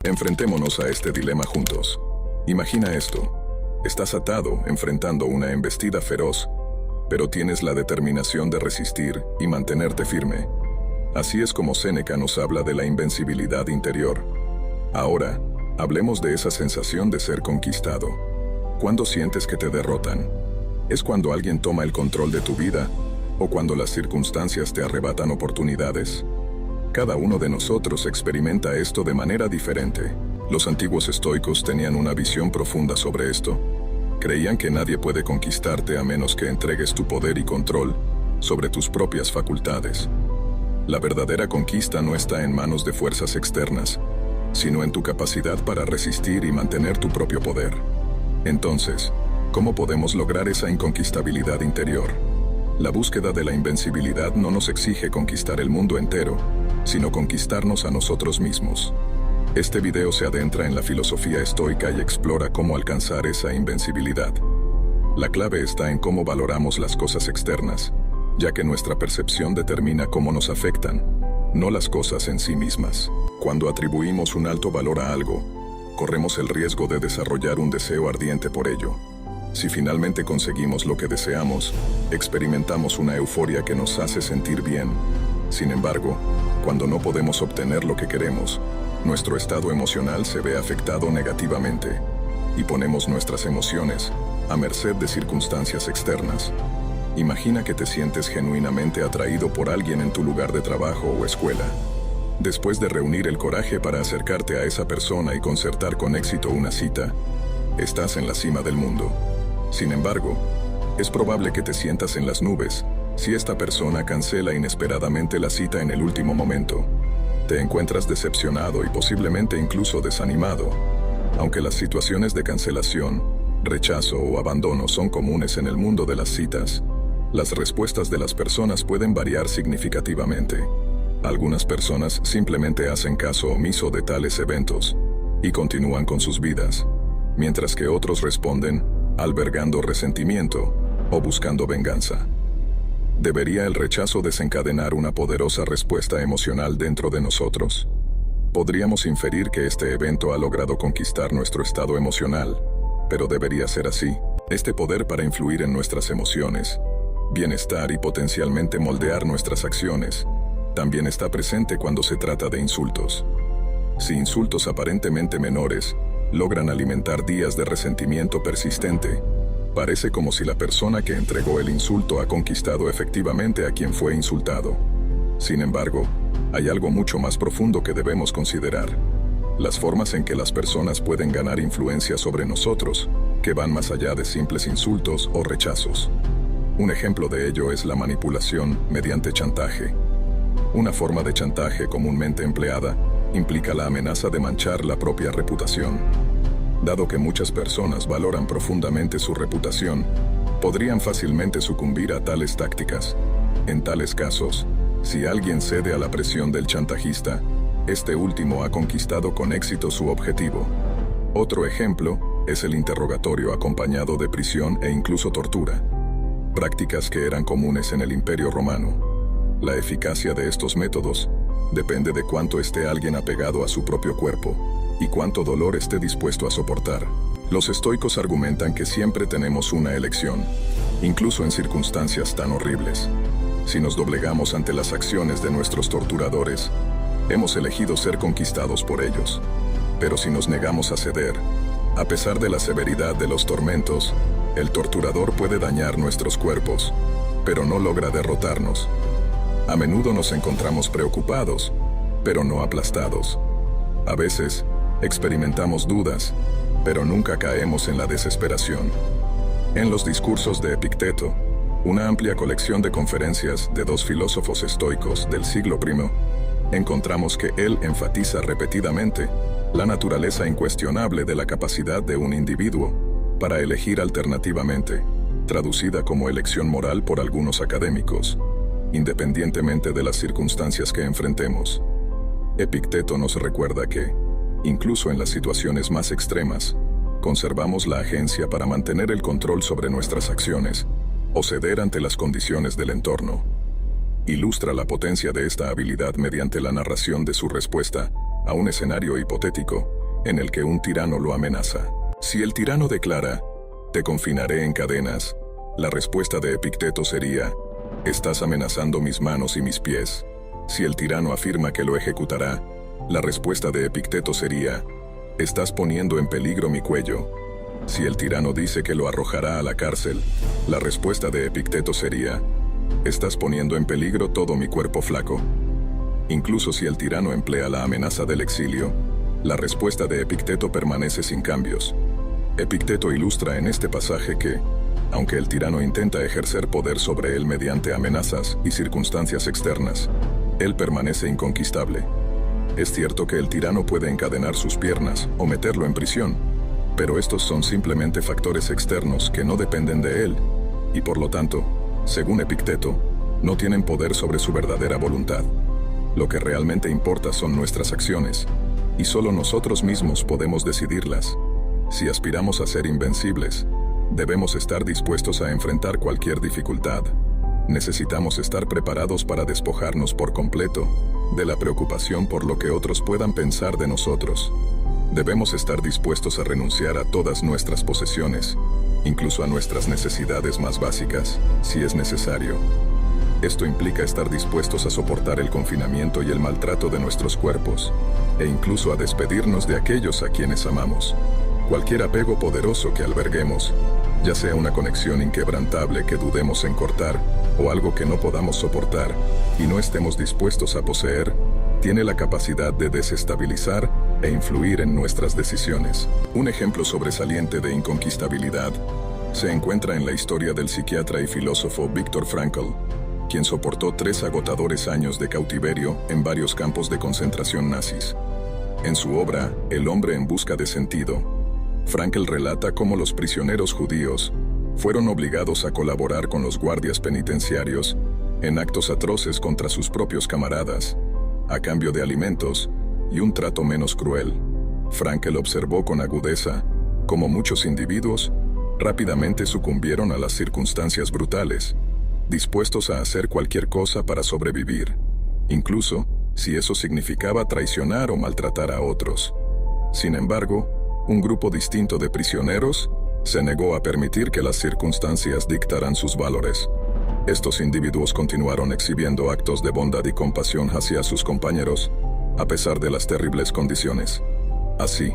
Enfrentémonos a este dilema juntos. Imagina esto. Estás atado, enfrentando una embestida feroz, pero tienes la determinación de resistir y mantenerte firme. Así es como Séneca nos habla de la invencibilidad interior. Ahora, hablemos de esa sensación de ser conquistado. ¿Cuándo sientes que te derrotan? ¿Es cuando alguien toma el control de tu vida? ¿O cuando las circunstancias te arrebatan oportunidades? Cada uno de nosotros experimenta esto de manera diferente. Los antiguos estoicos tenían una visión profunda sobre esto. Creían que nadie puede conquistarte a menos que entregues tu poder y control sobre tus propias facultades. La verdadera conquista no está en manos de fuerzas externas, sino en tu capacidad para resistir y mantener tu propio poder. Entonces, ¿cómo podemos lograr esa inconquistabilidad interior? La búsqueda de la invencibilidad no nos exige conquistar el mundo entero, sino conquistarnos a nosotros mismos. Este video se adentra en la filosofía estoica y explora cómo alcanzar esa invencibilidad. La clave está en cómo valoramos las cosas externas, ya que nuestra percepción determina cómo nos afectan, no las cosas en sí mismas. Cuando atribuimos un alto valor a algo, corremos el riesgo de desarrollar un deseo ardiente por ello. Si finalmente conseguimos lo que deseamos, experimentamos una euforia que nos hace sentir bien. Sin embargo, cuando no podemos obtener lo que queremos, nuestro estado emocional se ve afectado negativamente y ponemos nuestras emociones a merced de circunstancias externas. Imagina que te sientes genuinamente atraído por alguien en tu lugar de trabajo o escuela. Después de reunir el coraje para acercarte a esa persona y concertar con éxito una cita, estás en la cima del mundo. Sin embargo, es probable que te sientas en las nubes si esta persona cancela inesperadamente la cita en el último momento. Te encuentras decepcionado y posiblemente incluso desanimado. Aunque las situaciones de cancelación, rechazo o abandono son comunes en el mundo de las citas, las respuestas de las personas pueden variar significativamente. Algunas personas simplemente hacen caso omiso de tales eventos y continúan con sus vidas, mientras que otros responden albergando resentimiento o buscando venganza. ¿Debería el rechazo desencadenar una poderosa respuesta emocional dentro de nosotros? Podríamos inferir que este evento ha logrado conquistar nuestro estado emocional, pero debería ser así. Este poder para influir en nuestras emociones, bienestar y potencialmente moldear nuestras acciones, también está presente cuando se trata de insultos. Si insultos aparentemente menores logran alimentar días de resentimiento persistente, parece como si la persona que entregó el insulto ha conquistado efectivamente a quien fue insultado. Sin embargo, hay algo mucho más profundo que debemos considerar: las formas en que las personas pueden ganar influencia sobre nosotros, que van más allá de simples insultos o rechazos. Un ejemplo de ello es la manipulación mediante chantaje. Una forma de chantaje comúnmente empleada implica la amenaza de manchar la propia reputación. Dado que muchas personas valoran profundamente su reputación, podrían fácilmente sucumbir a tales tácticas. En tales casos, si alguien cede a la presión del chantajista, este último ha conquistado con éxito su objetivo. Otro ejemplo es el interrogatorio acompañado de prisión e incluso tortura, prácticas que eran comunes en el Imperio Romano. La eficacia de estos métodos depende de cuánto esté alguien apegado a su propio cuerpo y cuánto dolor esté dispuesto a soportar. Los estoicos argumentan que siempre tenemos una elección, incluso en circunstancias tan horribles. Si nos doblegamos ante las acciones de nuestros torturadores, hemos elegido ser conquistados por ellos. Pero si nos negamos a ceder, a pesar de la severidad de los tormentos, el torturador puede dañar nuestros cuerpos, pero no logra derrotarnos. A menudo nos encontramos preocupados, pero no aplastados. A veces, experimentamos dudas, pero nunca caemos en la desesperación. En los discursos de Epicteto, una amplia colección de conferencias de dos filósofos estoicos del siglo I, encontramos que él enfatiza repetidamente la naturaleza incuestionable de la capacidad de un individuo para elegir alternativamente, traducida como elección moral por algunos académicos, independientemente de las circunstancias que enfrentemos. Epicteto nos recuerda que, incluso en las situaciones más extremas, conservamos la agencia para mantener el control sobre nuestras acciones o ceder ante las condiciones del entorno. Ilustra la potencia de esta habilidad mediante la narración de su respuesta a un escenario hipotético en el que un tirano lo amenaza. Si el tirano declara, «Te confinaré en cadenas», la respuesta de Epicteto sería, «Estás amenazando mis manos y mis pies». Si el tirano afirma que lo ejecutará, la respuesta de Epicteto sería, «Estás poniendo en peligro mi cuello». Si el tirano dice que lo arrojará a la cárcel, la respuesta de Epicteto sería, «Estás poniendo en peligro todo mi cuerpo flaco». Incluso si el tirano emplea la amenaza del exilio, la respuesta de Epicteto permanece sin cambios. Epicteto ilustra en este pasaje que, aunque el tirano intenta ejercer poder sobre él mediante amenazas y circunstancias externas, él permanece inconquistable. Es cierto que el tirano puede encadenar sus piernas o meterlo en prisión, pero estos son simplemente factores externos que no dependen de él, y por lo tanto, según Epicteto, no tienen poder sobre su verdadera voluntad. Lo que realmente importa son nuestras acciones, y solo nosotros mismos podemos decidirlas. Si aspiramos a ser invencibles, debemos estar dispuestos a enfrentar cualquier dificultad. Necesitamos estar preparados para despojarnos por completo de la preocupación por lo que otros puedan pensar de nosotros. Debemos estar dispuestos a renunciar a todas nuestras posesiones, incluso a nuestras necesidades más básicas, si es necesario. Esto implica estar dispuestos a soportar el confinamiento y el maltrato de nuestros cuerpos, e incluso a despedirnos de aquellos a quienes amamos. Cualquier apego poderoso que alberguemos, ya sea una conexión inquebrantable que dudemos en cortar, o algo que no podamos soportar y no estemos dispuestos a poseer, tiene la capacidad de desestabilizar e influir en nuestras decisiones. Un ejemplo sobresaliente de inconquistabilidad se encuentra en la historia del psiquiatra y filósofo Viktor Frankl, quien soportó 3 agotadores años de cautiverio en varios campos de concentración nazis. En su obra, El hombre en busca de sentido, Frankl relata cómo los prisioneros judíos fueron obligados a colaborar con los guardias penitenciarios en actos atroces contra sus propios camaradas, a cambio de alimentos y un trato menos cruel. Frankl observó con agudeza cómo muchos individuos rápidamente sucumbieron a las circunstancias brutales, dispuestos a hacer cualquier cosa para sobrevivir, incluso si eso significaba traicionar o maltratar a otros. Sin embargo, un grupo distinto de prisioneros se negó a permitir que las circunstancias dictaran sus valores. Estos individuos continuaron exhibiendo actos de bondad y compasión hacia sus compañeros, a pesar de las terribles condiciones. Así,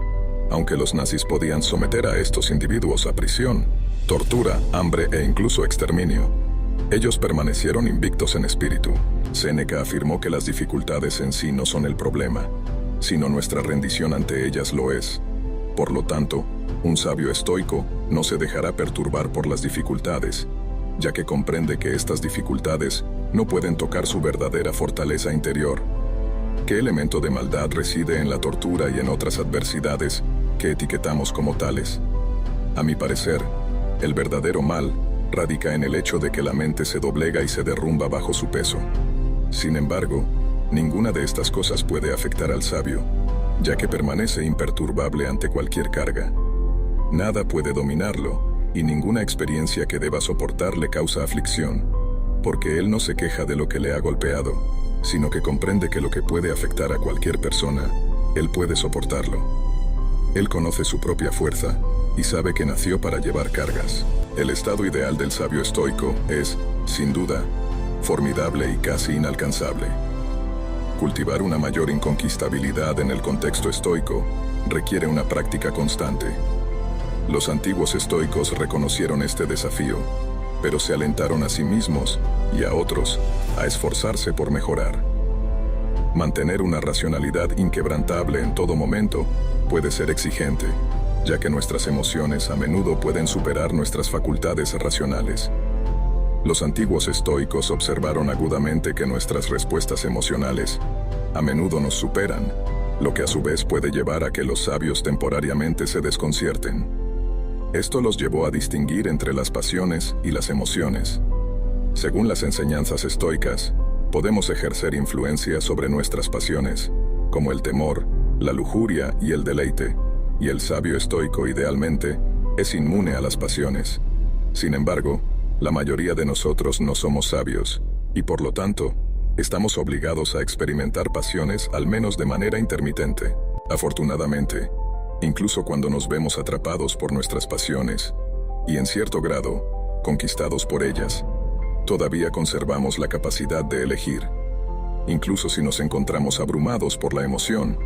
aunque los nazis podían someter a estos individuos a prisión, tortura, hambre e incluso exterminio, ellos permanecieron invictos en espíritu. Séneca afirmó que las dificultades en sí no son el problema, sino nuestra rendición ante ellas lo es. Por lo tanto, un sabio estoico no se dejará perturbar por las dificultades, ya que comprende que estas dificultades no pueden tocar su verdadera fortaleza interior. ¿Qué elemento de maldad reside en la tortura y en otras adversidades que etiquetamos como tales? A mi parecer, el verdadero mal radica en el hecho de que la mente se doblega y se derrumba bajo su peso. Sin embargo, ninguna de estas cosas puede afectar al sabio, ya que permanece imperturbable ante cualquier carga. Nada puede dominarlo, y ninguna experiencia que deba soportar le causa aflicción, porque él no se queja de lo que le ha golpeado, sino que comprende que lo que puede afectar a cualquier persona, él puede soportarlo. Él conoce su propia fuerza, y sabe que nació para llevar cargas. El estado ideal del sabio estoico es, sin duda, formidable y casi inalcanzable. Cultivar una mayor inconquistabilidad en el contexto estoico requiere una práctica constante. Los antiguos estoicos reconocieron este desafío, pero se alentaron a sí mismos y a otros a esforzarse por mejorar. Mantener una racionalidad inquebrantable en todo momento puede ser exigente, ya que nuestras emociones a menudo pueden superar nuestras facultades racionales. Los antiguos estoicos observaron agudamente que nuestras respuestas emocionales a menudo nos superan, lo que a su vez puede llevar a que los sabios temporariamente se desconcierten. Esto los llevó a distinguir entre las pasiones y las emociones. Según las enseñanzas estoicas, podemos ejercer influencia sobre nuestras pasiones, como el temor, la lujuria y el deleite, y el sabio estoico idealmente es inmune a las pasiones. Sin embargo, la mayoría de nosotros no somos sabios, y por lo tanto, Estamos obligados a experimentar pasiones al menos de manera intermitente. Afortunadamente, incluso cuando nos vemos atrapados por nuestras pasiones, y en cierto grado, conquistados por ellas, todavía conservamos la capacidad de elegir. Incluso si nos encontramos abrumados por la emoción,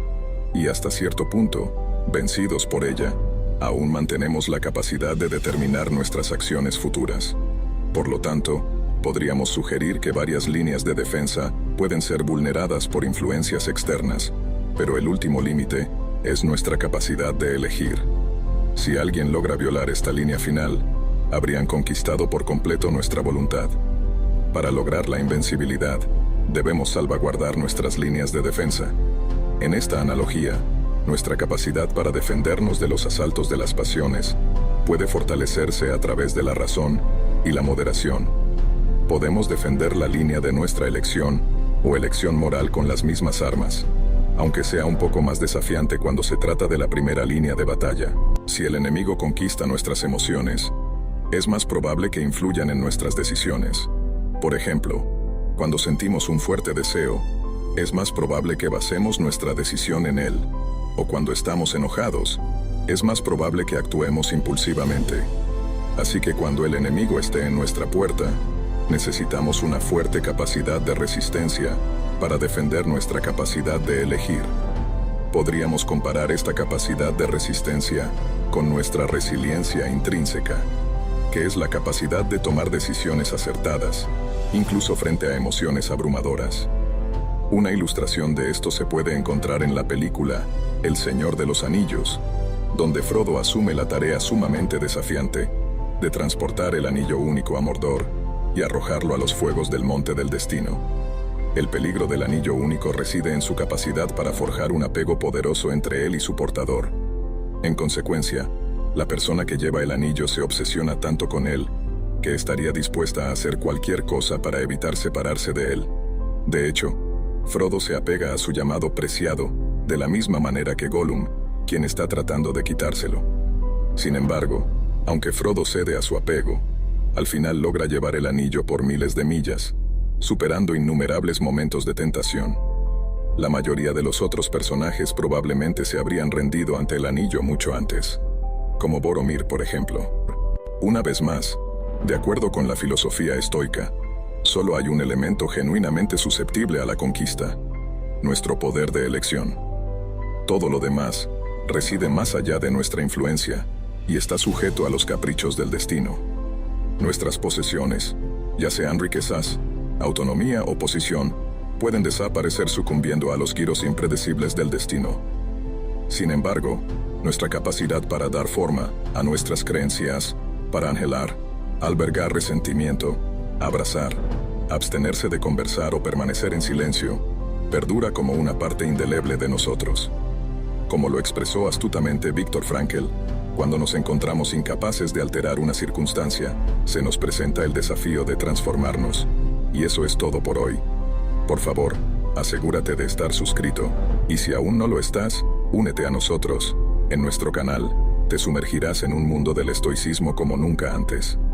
y hasta cierto punto, vencidos por ella, aún mantenemos la capacidad de determinar nuestras acciones futuras. Por lo tanto, podríamos sugerir que varias líneas de defensa pueden ser vulneradas por influencias externas, pero el último límite es nuestra capacidad de elegir. Si alguien logra violar esta línea final, habrían conquistado por completo nuestra voluntad. Para lograr la invencibilidad, debemos salvaguardar nuestras líneas de defensa. En esta analogía, nuestra capacidad para defendernos de los asaltos de las pasiones puede fortalecerse a través de la razón y la moderación. Podemos defender la línea de nuestra elección o elección moral con las mismas armas, aunque sea un poco más desafiante cuando se trata de la primera línea de batalla. Si el enemigo conquista nuestras emociones, es más probable que influyan en nuestras decisiones. Por ejemplo, cuando sentimos un fuerte deseo, es más probable que basemos nuestra decisión en él, o cuando estamos enojados, es más probable que actuemos impulsivamente. Así que cuando el enemigo esté en nuestra puerta, necesitamos una fuerte capacidad de resistencia para defender nuestra capacidad de elegir. Podríamos comparar esta capacidad de resistencia con nuestra resiliencia intrínseca, que es la capacidad de tomar decisiones acertadas, incluso frente a emociones abrumadoras. Una ilustración de esto se puede encontrar en la película El Señor de los Anillos, donde Frodo asume la tarea sumamente desafiante de transportar el anillo único a Mordor y arrojarlo a los fuegos del Monte del Destino. El peligro del anillo único reside en su capacidad para forjar un apego poderoso entre él y su portador. En consecuencia, la persona que lleva el anillo se obsesiona tanto con él, que estaría dispuesta a hacer cualquier cosa para evitar separarse de él. De hecho, Frodo se apega a su llamado preciado, de la misma manera que Gollum, quien está tratando de quitárselo. Sin embargo, aunque Frodo cede a su apego, al final logra llevar el anillo por miles de millas, superando innumerables momentos de tentación. La mayoría de los otros personajes probablemente se habrían rendido ante el anillo mucho antes, como Boromir, por ejemplo. Una vez más, de acuerdo con la filosofía estoica, solo hay un elemento genuinamente susceptible a la conquista: nuestro poder de elección. Todo lo demás reside más allá de nuestra influencia y está sujeto a los caprichos del destino. Nuestras posesiones, ya sean riquezas, autonomía o posición, pueden desaparecer sucumbiendo a los giros impredecibles del destino. Sin embargo, nuestra capacidad para dar forma a nuestras creencias, para anhelar, albergar resentimiento, abrazar, abstenerse de conversar o permanecer en silencio, perdura como una parte indeleble de nosotros. Como lo expresó astutamente Viktor Frankl, cuando nos encontramos incapaces de alterar una circunstancia, se nos presenta el desafío de transformarnos. Y eso es todo por hoy. Por favor, asegúrate de estar suscrito, y si aún no lo estás, únete a nosotros. En nuestro canal, te sumergirás en un mundo del estoicismo como nunca antes.